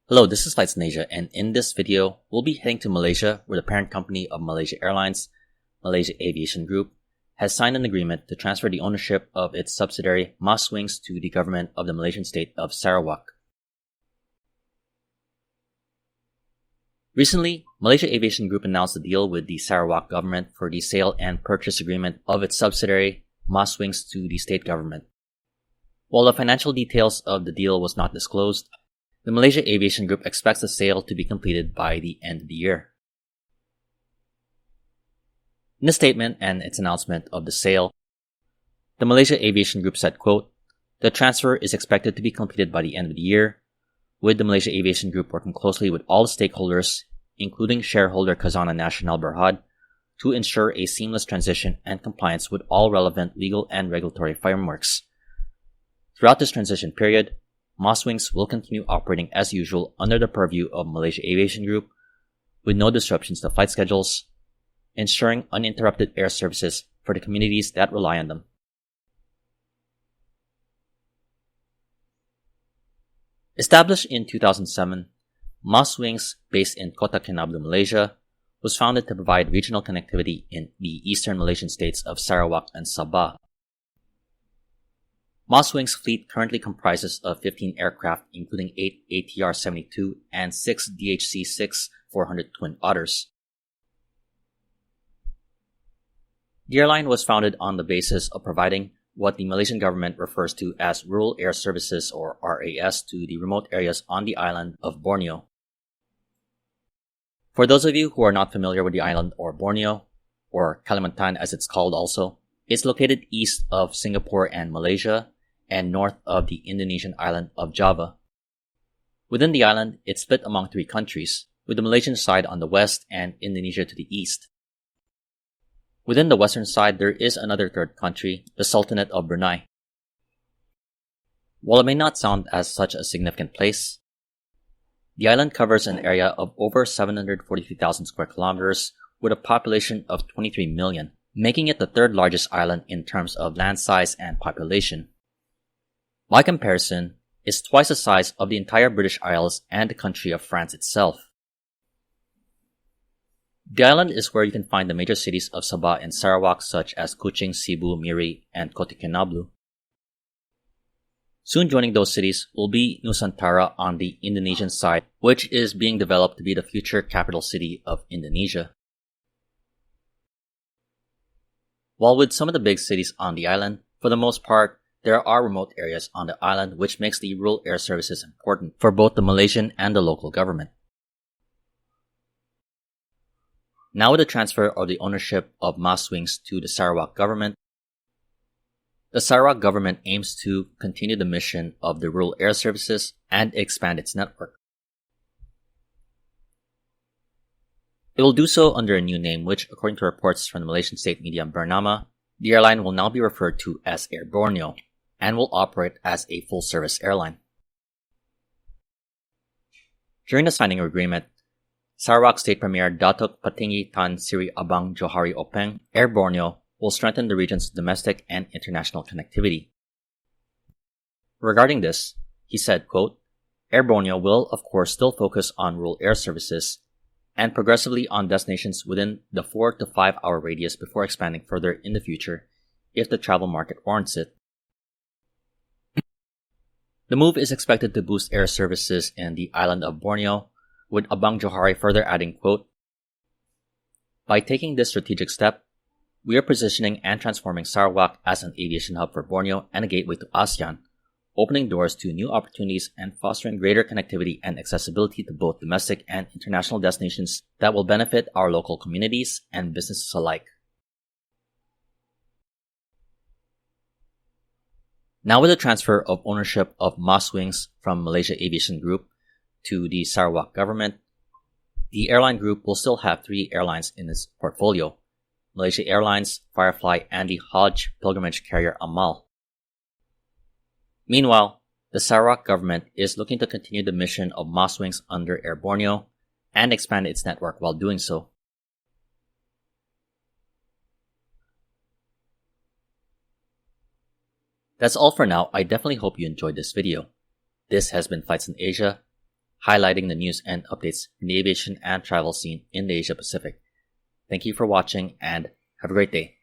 Hello, this is Flights in Asia, and in this video, we'll be heading to Malaysia, where the parent company of Malaysia Airlines, Malaysia Aviation Group, has signed an agreement to transfer the ownership of its subsidiary MASwings to the government of the Malaysian state of Sarawak. Recently, Malaysia Aviation Group announced a deal with the Sarawak government for the sale and purchase agreement of its subsidiary MASwings to the state government. While the financial details of the deal was not disclosed, the Malaysia Aviation Group expects the sale to be completed by the end of the year. In the statement and its announcement of the sale, the Malaysia Aviation Group said, quote, "The transfer is expected to be completed by the end of the year, with the Malaysia Aviation Group working closely with all stakeholders, including shareholder Khazanah Nasional Berhad, to ensure a seamless transition and compliance with all relevant legal and regulatory frameworks. Throughout this transition period, MASwings will continue operating as usual under the purview of Malaysia Aviation Group, with no disruptions to flight schedules, ensuring uninterrupted air services for the communities that rely on them." Established in 2007, MASwings, based in Kota Kinabalu, Malaysia, was founded to provide regional connectivity in the eastern Malaysian states of Sarawak and Sabah. MASwings' fleet currently comprises of 15 aircraft, including 8 ATR-72 and 6 DHC-6-400 Twin Otters. The airline was founded on the basis of providing what the Malaysian government refers to as Rural Air Services, or RAS, to the remote areas on the island of Borneo. For those of you who are not familiar with the island or Borneo, or Kalimantan as it's called also, it's located east of Singapore and Malaysia, and north of the Indonesian island of Java. Within the island, it's split among 3 countries, with the Malaysian side on the west and Indonesia to the east. Within the western side, there is another third country, the Sultanate of Brunei. While it may not sound as such a significant place, the island covers an area of over 743,000 square kilometers with a population of 23 million, making it the third largest island in terms of land size and population. By comparison, it's twice the size of the entire British Isles and the country of France itself. The island is where you can find the major cities of Sabah and Sarawak such as Kuching, Cebu, Miri, and Kota Kinabalu. Soon joining those cities will be Nusantara on the Indonesian side, which is being developed to be the future capital city of Indonesia. While with some of the big cities on the island, for the most part, there are remote areas on the island, which makes the rural air services important for both the Malaysian and the local government. Now with the transfer of the ownership of MASwings to the Sarawak government, the Sarawak government aims to continue the mission of the rural air services and expand its network. It will do so under a new name, which, according to reports from the Malaysian state media Bernama, the airline will now be referred to as Air Borneo, and will operate as a full-service airline. During the signing agreement, Sarawak State Premier Datuk Patinggi Tan Sri Abang Johari Openg, Air Borneo, will strengthen the region's domestic and international connectivity. Regarding this, he said, quote, "Air Borneo will, of course, still focus on rural air services and progressively on destinations within the 4 to 5 hour radius before expanding further in the future if the travel market warrants it." The move is expected to boost air services in the island of Borneo, with Abang Johari further adding, quote, "By taking this strategic step, we are positioning and transforming Sarawak as an aviation hub for Borneo and a gateway to ASEAN, opening doors to new opportunities and fostering greater connectivity and accessibility to both domestic and international destinations that will benefit our local communities and businesses alike." Now with the transfer of ownership of MASwings from Malaysia Aviation Group to the Sarawak government, the airline group will still have 3 airlines in its portfolio: Malaysia Airlines, Firefly, and the Hajj pilgrimage carrier Amal. Meanwhile, the Sarawak government is looking to continue the mission of MASwings under Air Borneo and expand its network while doing so. That's all for now. I definitely hope you enjoyed this video. This has been Flights in Asia. highlighting the news and updates in the aviation and travel scene in the Asia Pacific. Thank you for watching and have a great day.